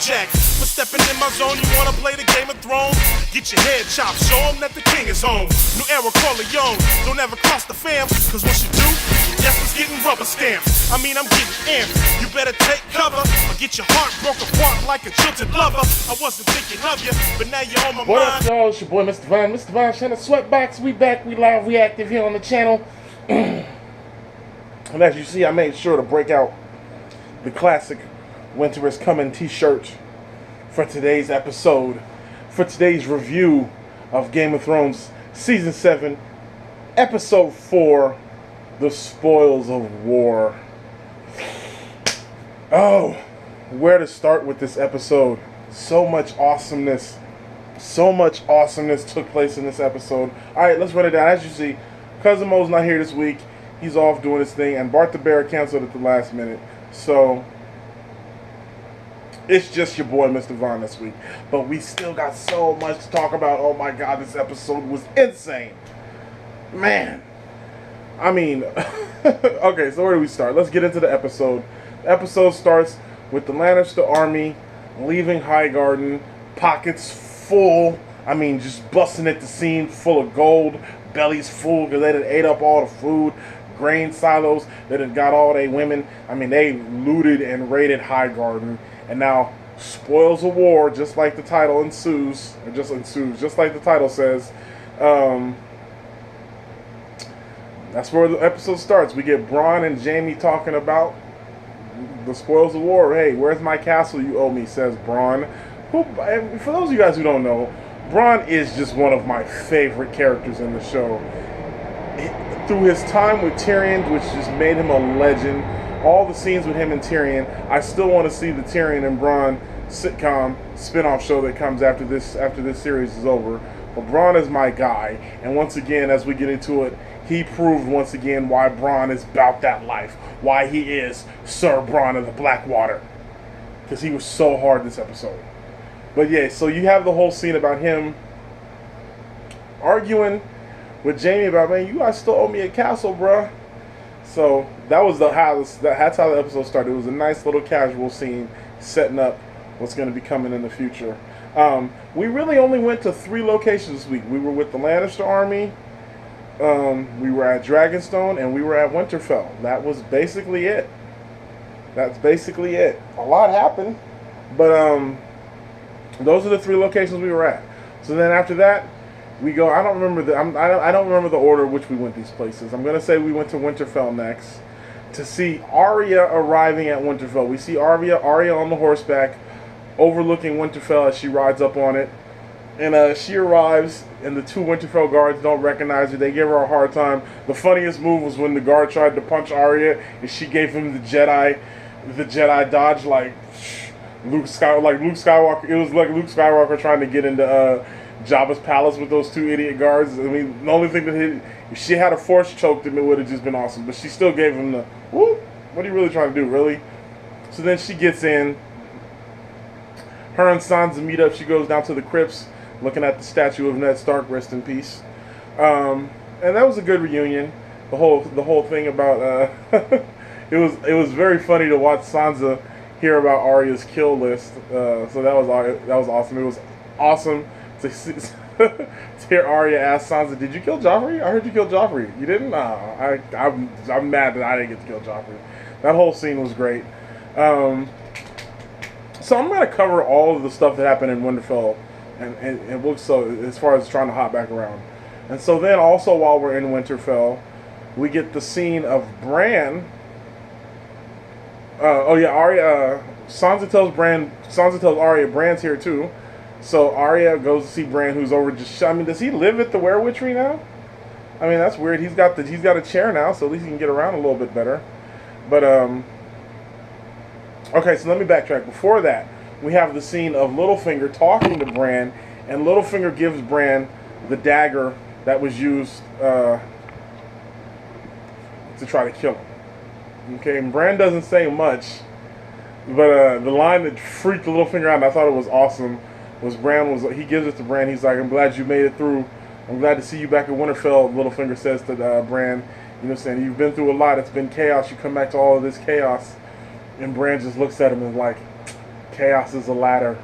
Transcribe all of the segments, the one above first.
jack. For stepping in my zone, you wanna play the Game of Thrones? Get your head chopped, show them that the king is home. New era Corleone, don't ever cross the fam, cause once you do, your death is getting rubber stamped. I mean, I'm getting amped. You better take cover or get your heart broke apart like a jilted lover. I wasn't thinking of you, but now you're on my What mind. up, y'all? It's your boy, Mr. Vine. Mr. Vine, Channel Sweatbox. We back. We live. We active here on the channel. And as you see, I made sure to break out the classic Winter is Coming t-shirt for today's episode. For today's review of Game of Thrones Season 7, Episode 4, The Spoils of War. Oh, where to start with this episode? So much awesomeness. So much awesomeness took place in this episode. Alright, let's run it down. As you see, Cousin Mo's not here this week. He's off doing his thing. And Bart the Bear canceled at the last minute. So, it's just your boy, Mr. Vaughn, this week. But we still got so much to talk about. Oh my god, this episode was insane. Man. I mean, okay, so where do we start? Let's get into the episode. The episode starts with the Lannister army leaving Highgarden, pockets full. I mean, just busting at the seam, full of gold, bellies full because they done ate up all the food, grain silos, they done got all they women. I mean, they looted and raided Highgarden, and now spoils of war, just like the title ensues, just like the title says. That's where the episode starts. We get Bronn and Jaime talking about the spoils of war. Hey, where's my castle you owe me, says Bronn. Who, for those of you guys who don't know, Bronn is just one of my favorite characters in the show. Through his time with Tyrion, which just made him a legend, all the scenes with him and Tyrion, I still want to see the Tyrion and Bronn sitcom spin-off show that comes after this series is over. But Bronn is my guy, and once again, as we get into it, he proved once again why Bronn is about that life, why he is Sir Bronn of the Blackwater, because he was so hard this episode. But yeah, so you have the whole scene about him arguing with Jaime about, man, you guys still owe me a castle, bruh. So that was that's how the episode started. It was a nice little casual scene setting up what's going to be coming in the future. We really only went to 3 locations this week. We were with the Lannister army, we were at Dragonstone, and we were at Winterfell. That was basically it. That's basically it. A lot happened, but those are the 3 locations we were at. So then after that, we go. I don't remember I don't remember the order in which we went these places. I'm gonna say we went to Winterfell next to see Arya arriving at Winterfell. We see Arya on the horseback, overlooking Winterfell as she rides up on it. And she arrives, and the 2 Winterfell guards don't recognize her. They give her a hard time. The funniest move was when the guard tried to punch Arya, and she gave him the Jedi dodge, like Luke Skywalker. It was like Luke Skywalker trying to get into Jabba's palace with those 2 idiot guards. I mean, the only thing that if she had a force choked him, it would have just been awesome. But she still gave him the, whoop, what are you really trying to do, really? So then she gets in. Her and Sansa meet up. She goes down to the crypts, looking at the statue of Ned Stark, rest in peace. And that was a good reunion. The whole thing about it was very funny to watch Sansa hear about Arya's kill list. So that was awesome. It was awesome to hear Arya ask Sansa, "Did you kill Joffrey? I heard you killed Joffrey. You didn't? I'm mad that I didn't get to kill Joffrey." That whole scene was great. So I'm gonna cover all of the stuff that happened in Winterfell, and we'll, so as far as trying to hop back around. And so then also while we're in Winterfell, we get the scene of Bran. Arya. Sansa tells Arya Bran's here too. So Arya goes to see Bran, who's over just. I mean, does he live at the Werewitchery now? I mean, that's weird. He's got a chair now, so at least he can get around a little bit better. But okay, so let me backtrack. Before that, we have the scene of Littlefinger talking to Bran, and Littlefinger gives Bran the dagger that was used to try to kill him. Okay, and Bran doesn't say much, but the line that freaked Littlefinger out, and I thought it was awesome, was he gives it to Bran. He's like, "I'm glad you made it through. I'm glad to see you back at Winterfell." Littlefinger says to Bran, you know, saying, "You've been through a lot. It's been chaos. You come back to all of this chaos." And Bran just looks at him and is like, Chaos is a ladder.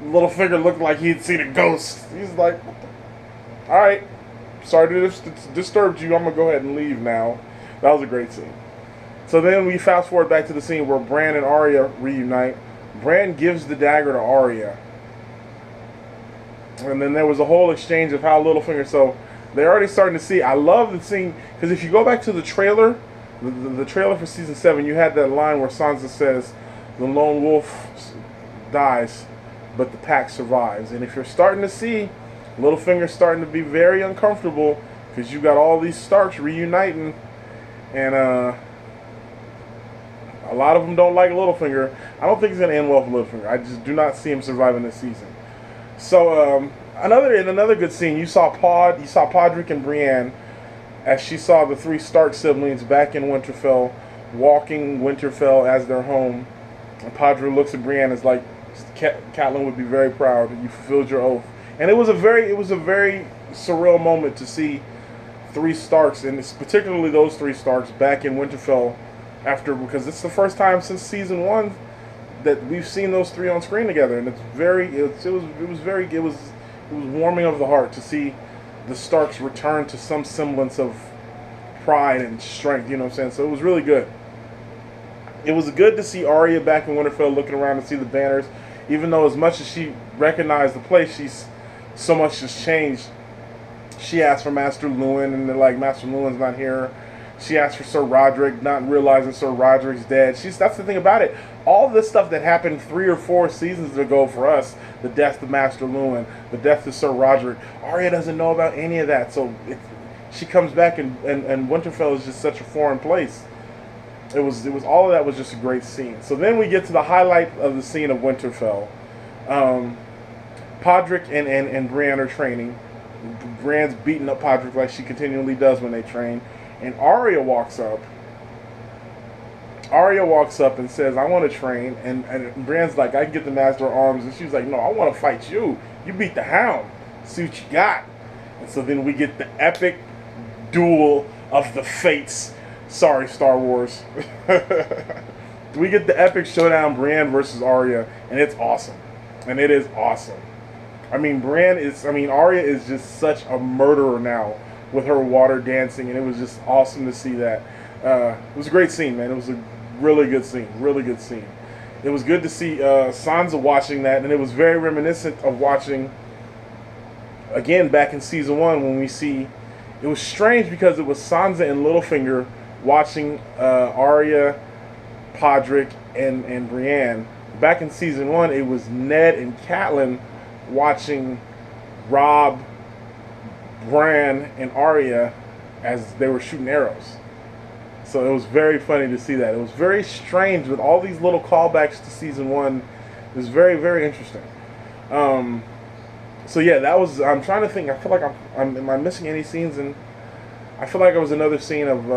Littlefinger looked like he'd seen a ghost. He's like, all right, sorry to disturb you. I'm going to go ahead and leave now. That was a great scene. So then we fast forward back to the scene where Bran and Arya reunite. Bran gives the dagger to Arya. And then there was a whole exchange of how Littlefinger, so they're already starting to see. I love the scene, because if you go back to the trailer, the trailer for season 7, you had that line where Sansa says, the lone wolf dies, but the pack survives. And if you're starting to see Littlefinger starting to be very uncomfortable, because you got all these Starks reuniting, and a lot of them don't like Littlefinger. I don't think it's going to end well for Littlefinger. I just do not see him surviving this season. So another good scene, you saw Podrick and Brienne, as she saw the 3 Stark siblings back in Winterfell, walking Winterfell as their home. And Podrick looks at Brienne and is like, Catelyn would be very proud. You fulfilled your oath. And it was a very surreal moment to see 3 Starks, and it's particularly those 3 Starks back in Winterfell because it's the first time since season 1 that we've seen those 3 on screen together, and it was warming of the heart to see the Starks return to some semblance of pride and strength, you know what I'm saying? So it was really good. It was good to see Arya back in Winterfell looking around and see the banners, even though as much as she recognized the place, so much has changed. She asked for Master Luwin, and they're like, Master Luwin's not here. She asked for Sir Roderick, not realizing Sir Roderick's dead. That's the thing about it. All this stuff that happened 3 or 4 seasons ago for us, the death of Master Luwin, the death of Sir Roderick, Arya doesn't know about any of that. So she comes back, and Winterfell is just such a foreign place. It was all of that was just a great scene. So then we get to the highlight of the scene of Winterfell. Podrick and Brienne are training. Brienne's beating up Podrick like she continually does when they train. And Arya walks up. And says, I want to train. And Brienne's like, I can get the Master of Arms. And she's like, no, I want to fight you. You beat the Hound. See what you got. And so then we get the epic duel of the fates. Sorry, Star Wars. We get the epic showdown, Brienne versus Arya. And it's awesome. And it is awesome. I mean, Arya is just such a murderer now with her water dancing, and it was just awesome to see that. It was a great scene, man. It was a really good scene. It was good to see Sansa watching that, and it was very reminiscent of watching, again, back in season 1 when we see, it was strange because it was Sansa and Littlefinger watching Arya, Podrick, and Brienne. Back in season 1, it was Ned and Catelyn watching Robb, Bran, and Arya as they were shooting arrows. So it was very funny to see that. It was very strange with all these little callbacks to season 1. It was very, very interesting. So yeah, that was. I'm trying to think. I feel like am I missing any scenes? And I feel like it was another scene of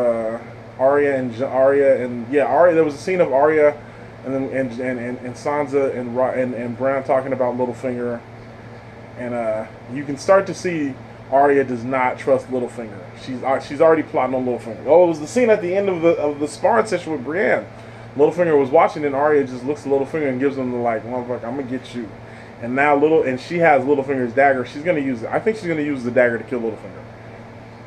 Arya and Arya. There was a scene of Arya and then and Sansa and Bran talking about Littlefinger, and you can start to see Arya does not trust Littlefinger. She's already plotting on Littlefinger. Oh, it was the scene at the end of the sparring session with Brienne. Littlefinger was watching, and Arya just looks at Littlefinger and gives him the like, motherfucker, I'm gonna get you. And now she has Littlefinger's dagger. She's gonna use it. I think she's gonna use the dagger to kill Littlefinger.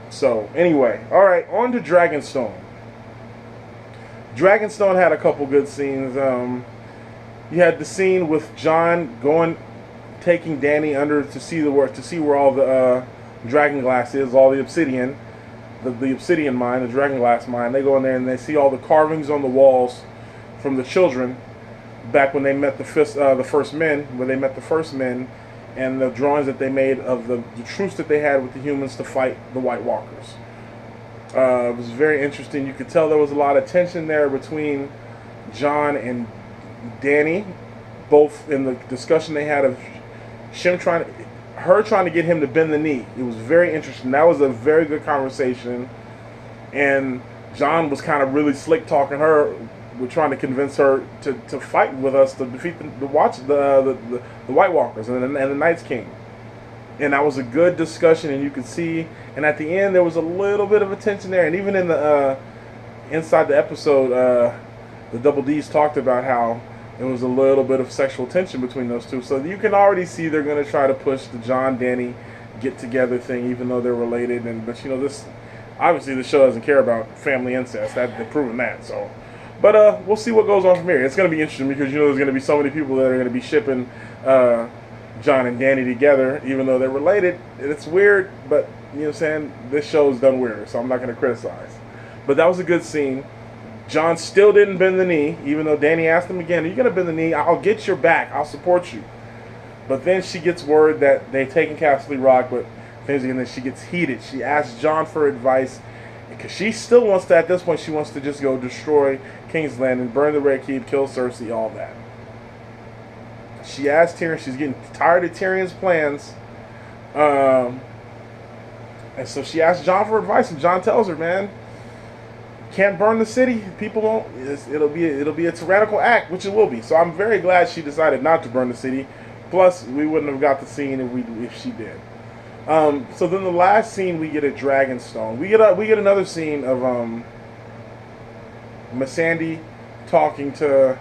So anyway, all right, on to Dragonstone. Dragonstone had a couple good scenes. You had the scene with Jon taking Dany under to see where all the dragon glass is, all the obsidian, the obsidian mine, the dragon glass mine. They go in there and they see all the carvings on the walls from the children back when they met the first men, and the drawings that they made of the truce that they had with the humans to fight the White Walkers. It was very interesting. You could tell there was a lot of tension there between Jon and Dany, both in the discussion they had of her trying to get him to bend the knee. It was very interesting. That was a very good conversation, and Jon was kind of really slick talking her. We're trying to convince her to fight with us to defeat the White Walkers and the Night's King. And that was a good discussion, and you could see. And at the end, there was a little bit of a tension there. And even in the inside the episode, the Double D's talked about how It was a little bit of sexual tension between those two. So you can already see they're going to try to push the Jon Danny get together thing, even though they're related. But this obviously the show doesn't care about family incest. They've proven that. So, but we'll see what goes on from here. It's going to be interesting because there's going to be so many people that are going to be shipping Jon and Danny together, even though they're related. It's weird, but you know what I'm saying? This show's done weird, so I'm not going to criticize. But that was a good scene. Jon still didn't bend the knee, even though Danny asked him again, are you going to bend the knee? I'll get your back. I'll support you. But then she gets word that they've taken Castle Rock, but things, and then she gets heated. She asks Jon for advice, because she still wants to, at this point, she wants to just go destroy King's Landing, burn the Red Keep, kill Cersei, all that. She asked Tyrion, she's getting tired of Tyrion's plans, and so she asks Jon for advice, and Jon tells her, man, can't burn the city. People won't. It'll be a tyrannical act, which it will be. So I'm very glad she decided not to burn the city. Plus, we wouldn't have got the scene if she did. So then the last scene we get at Dragonstone. We get another scene of Missandei talking to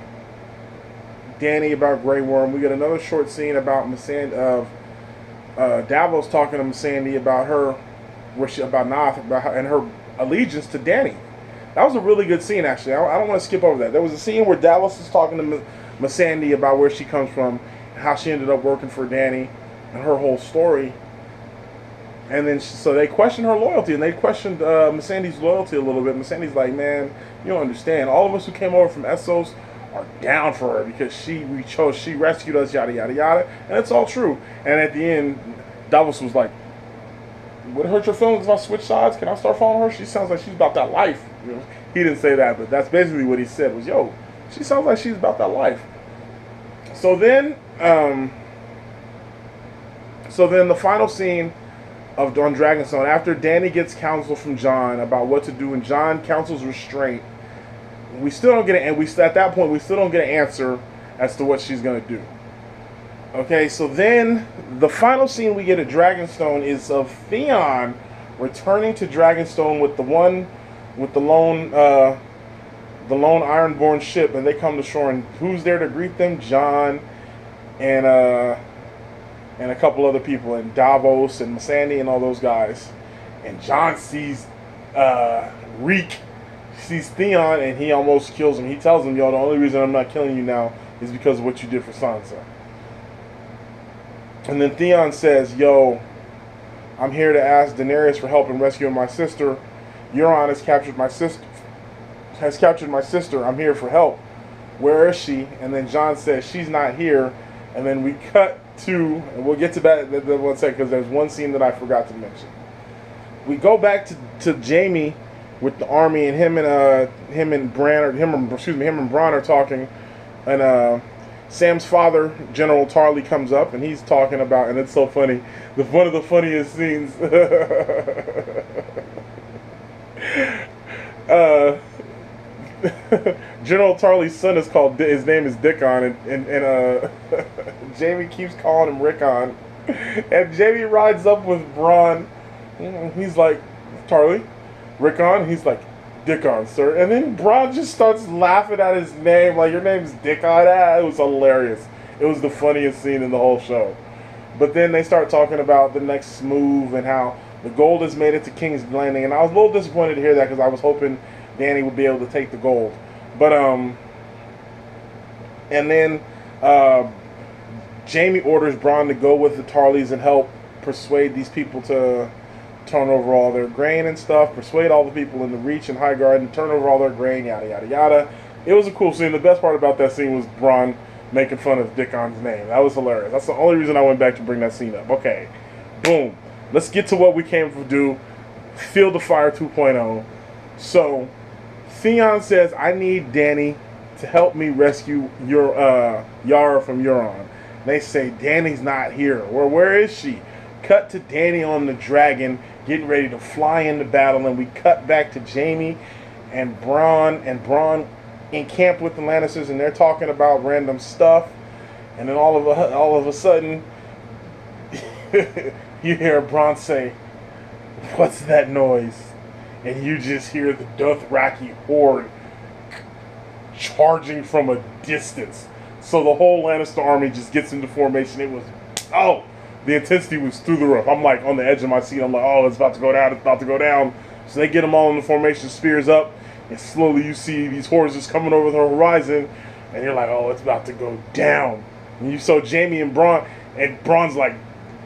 Danny about Grey Worm. We get another short scene about Davos talking to Missandei about her, about Naath, and her allegiance to Danny. That was a really good scene, actually. I don't want to skip over that. There was a scene where Davos is talking to Missandei about where she comes from, how she ended up working for Danny, and her whole story. And then, so they questioned her loyalty, and they questioned Missandei's loyalty a little bit. Missandei's like, man, you don't understand. All of us who came over from Essos are down for her because she rescued us, yada, yada, yada. And it's all true. And at the end, Davos was like, would it hurt your feelings if I switch sides? Can I start following her? She sounds like she's about that life. He didn't say that, but that's basically what he said was, yo, she sounds like she's about that life. So then the final scene on Dragonstone, after Danny gets counsel from Jon about what to do, and Jon counsels restraint, we still don't get at that point we still don't get an answer as to what she's gonna do. Okay, so then the final scene we get at Dragonstone is of Theon returning to Dragonstone with the lone Ironborn ship, and they come to shore, and who's there to greet them? Jon and a couple other people, and Davos and Missandei and all those guys. And Jon sees Reek, sees Theon, and he almost kills him. He tells him, yo, the only reason I'm not killing you now is because of what you did for Sansa. And then Theon says, yo, I'm here to ask Daenerys for help in rescuing my sister. Euron has captured my sister. I'm here for help. Where is she? And then Jon says, she's not here. And then we cut to, and we'll get to that in 1 second, because there's one scene that I forgot to mention. We go back to Jaime with the army, and him and Bronn are talking, and Sam's father, General Tarly, comes up, and he's talking about, and it's so funny, one of the funniest scenes. General Tarly's son is his name is Dickon, and Jaime keeps calling him Rickon, and Jaime rides up with Bronn, and he's like, Tarly, Rickon, he's like, Dickon, sir. And then Bronn just starts laughing at his name, like, your name's Dickon. It was hilarious. It was the funniest scene in the whole show. But then they start talking about the next move and how the gold has made it to King's Landing. And I was a little disappointed to hear that, because I was hoping Danny would be able to take the gold. But, and then Jaime orders Bronn to go with the Tarlys and help persuade these people to turn over all their grain and stuff, persuade all the people in the Reach and Highgarden to turn over all their grain, yada, yada, yada. It was a cool scene. The best part about that scene was Bronn making fun of Dickon's name. That was hilarious. That's the only reason I went back to bring that scene up. Okay, boom. Let's get to what we came to do. Field of Fire 2.0. So, Theon says, I need Danny to help me rescue Yara from Euron. They say, Danny's not here. Where is she? Cut to Danny on the dragon, getting ready to fly into battle, and we cut back to Jaime and Bronn in camp with the Lannisters, and they're talking about random stuff, and then all of a sudden, you hear Bronn say, what's that noise? And you just hear the Dothraki horde charging from a distance. So the whole Lannister army just gets into formation. It was, oh, the intensity was through the roof. I'm like on the edge of my seat. I'm like, oh, it's about to go down. It's about to go down. So they get them all in the formation, spears up, and slowly you see these horses coming over the horizon, and you're like, oh, it's about to go down. And you saw Jaime and Bronn, and Bronn's like,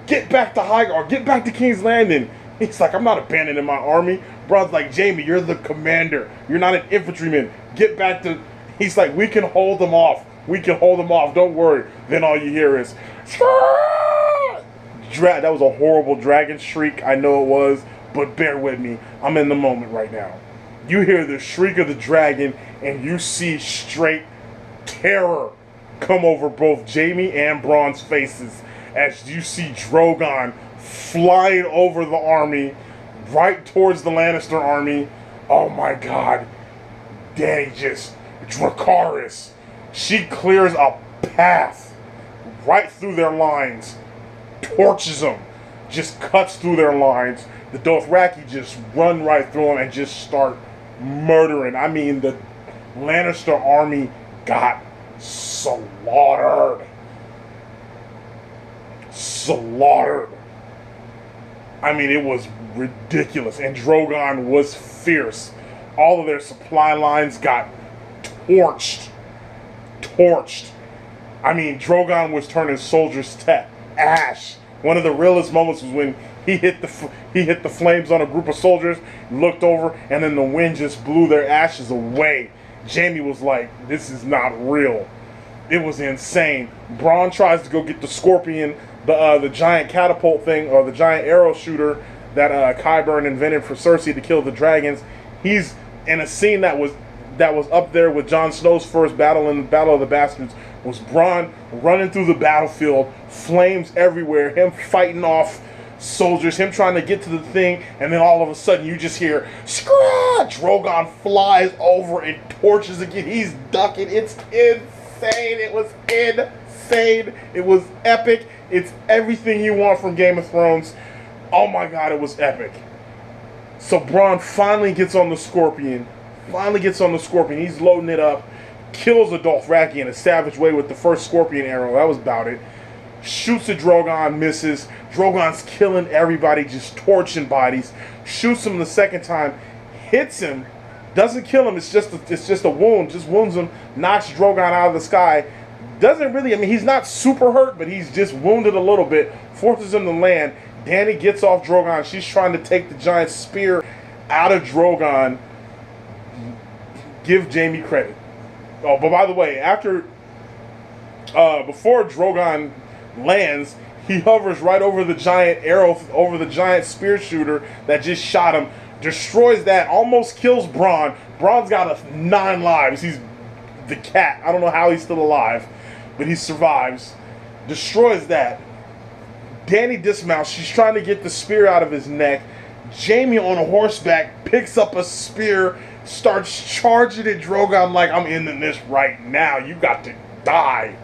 get back to Highgarden, get back to King's Landing. He's like, I'm not abandoning my army. Bronn's like, Jaime, you're the commander. You're not an infantryman. Get back to... He's like, we can hold them off. We can hold them off. Don't worry. Then all you hear is... That was a horrible dragon shriek. I know it was. But bear with me. I'm in the moment right now. You hear the shriek of the dragon, and you see straight terror come over both Jaime and Bronn's faces as you see Drogon flying over the army right towards the Lannister army. Oh my god. Dany just... Dracarys. She clears a path right through their lines. Torches them. Just cuts through their lines. The Dothraki just run right through them and just start murdering. I mean, the Lannister army got slaughtered. Slaughtered. I mean, it was ridiculous. And Drogon was fierce. All of their supply lines got torched. Torched. I mean, Drogon was turning soldiers to ash. One of the realest moments was when he hit the flames on a group of soldiers, looked over, and then the wind just blew their ashes away. Jaime was like, this is not real. It was insane. Bronn tries to go get the scorpion, the giant catapult thing, or the giant arrow shooter that Qyburn invented for Cersei to kill the dragons. He's in a scene that was up there with Jon Snow's first battle in the Battle of the Bastards. Was Bronn running through the battlefield, flames everywhere, him fighting off soldiers, him trying to get to the thing, and then all of a sudden you just hear, Scrah! Drogon flies over and torches again. He's ducking. It's insane. It was insane. It was epic. It's everything you want from Game of Thrones. Oh my god, it was epic. So Bronn finally gets on the Scorpion. He's loading it up. Kills a Dothraki in a savage way with the first Scorpion arrow. That was about it. Shoots at Drogon, misses. Drogon's killing everybody, just torching bodies. Shoots him the second time, hits him, doesn't kill him. It's just a wound. Just wounds him, knocks Drogon out of the sky. Doesn't really. I mean, he's not super hurt, but he's just wounded a little bit. Forces him to land. Dany gets off Drogon. She's trying to take the giant spear out of Drogon. Give Jaime credit. Oh, but by the way, before Drogon lands, he hovers right over the giant arrow, over the giant spear shooter that just shot him, destroys that, almost kills Bronn. Bronn's got 9 lives. He's the cat. I don't know how he's still alive, but he survives. Destroys that. Dany dismounts. She's trying to get the spear out of his neck. Jaime on a horseback picks up a spear, starts charging at Drogon like, I'm ending this right now. You got to die.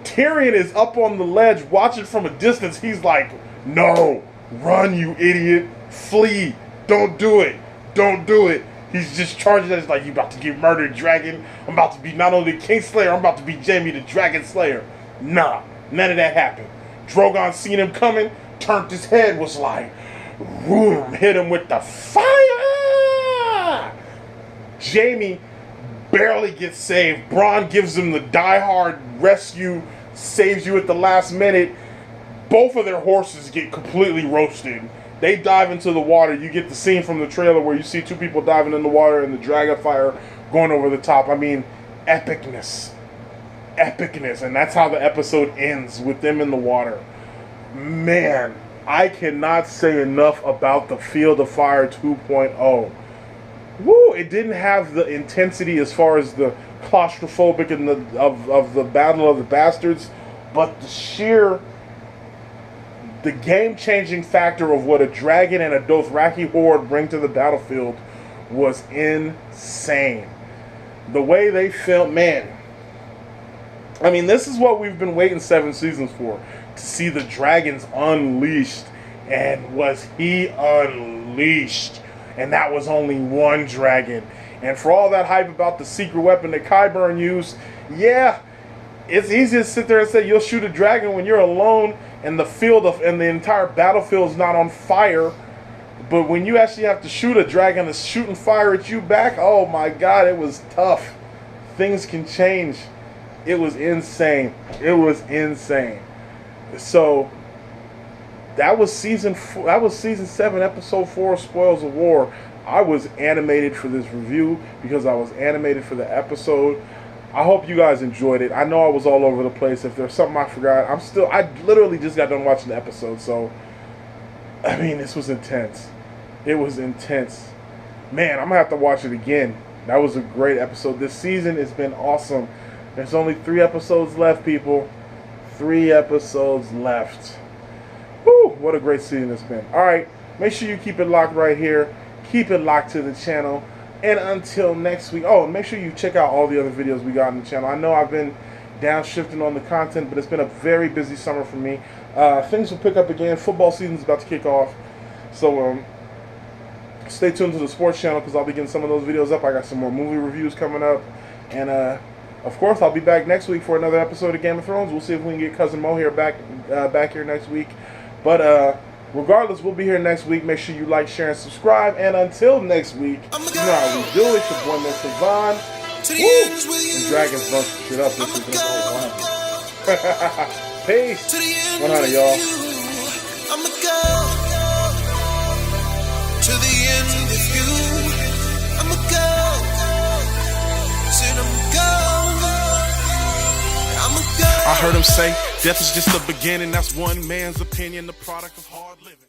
Tyrion is up on the ledge watching from a distance. He's like, no, run, you idiot. Flee. Don't do it. Don't do it. He's just charging at us like, you about to get murdered, dragon. I'm about to be not only Kingslayer, I'm about to be Jaime the Dragon Slayer. Nah, none of that happened. Drogon seen him coming, turned his head, was like, boom, hit him with the fire. Jaime barely gets saved. Bronn gives him the die-hard rescue, saves you at the last minute. Both of their horses get completely roasted. They dive into the water. You get the scene from the trailer where you see 2 people diving in the water and the dragon fire going over the top. I mean, epicness. Epicness. And that's how the episode ends, with them in the water. Man, I cannot say enough about the Field of Fire 2.0. Woo! It didn't have the intensity as far as the claustrophobic and of the Battle of the Bastards, but the game-changing factor of what a dragon and a Dothraki horde bring to the battlefield was insane. The way they filmed, man. I mean, this is what we've been waiting 7 seasons for, to see the dragons unleashed. And was he unleashed? And that was only one dragon. And for all that hype about the secret weapon that Qyburn used, yeah, it's easy to sit there and say you'll shoot a dragon when you're alone and and the entire battlefield is not on fire. But when you actually have to shoot a dragon that's shooting fire at you back, oh my God, it was tough. Things can change. It was insane. It was insane. So that was season 7, episode 4 of Spoils of War. I was animated for this review because I was animated for the episode. I hope you guys enjoyed it. I know I was all over the place. If there's something I forgot, I literally just got done watching the episode. So, I mean, this was intense. It was intense. Man, I'm going to have to watch it again. That was a great episode. This season has been awesome. There's only 3 episodes left, people. 3 episodes left. Woo, what a great season it's been. All right, make sure you keep it locked right here. Keep it locked to the channel. And until next week, make sure you check out all the other videos we got on the channel. I know I've been downshifting on the content, but it's been a very busy summer for me. Things will pick up again. Football season's about to kick off. So stay tuned to the sports channel because I'll be getting some of those videos up. I got some more movie reviews coming up. And of course, I'll be back next week for another episode of Game of Thrones. We'll see if we can get Cousin Mo here back here next week. But regardless, we'll be here next week. Make sure you like, share, and subscribe. And until next week, you know how we do it. Your boy, Mr. Vaughn. Woo! And Dragons bunch shit up this week. Peace. 100, y'all. I'ma go to the end with you. I'ma go. Said I'ma go. I heard him say, death is just the beginning. That's one man's opinion, the product of hard living.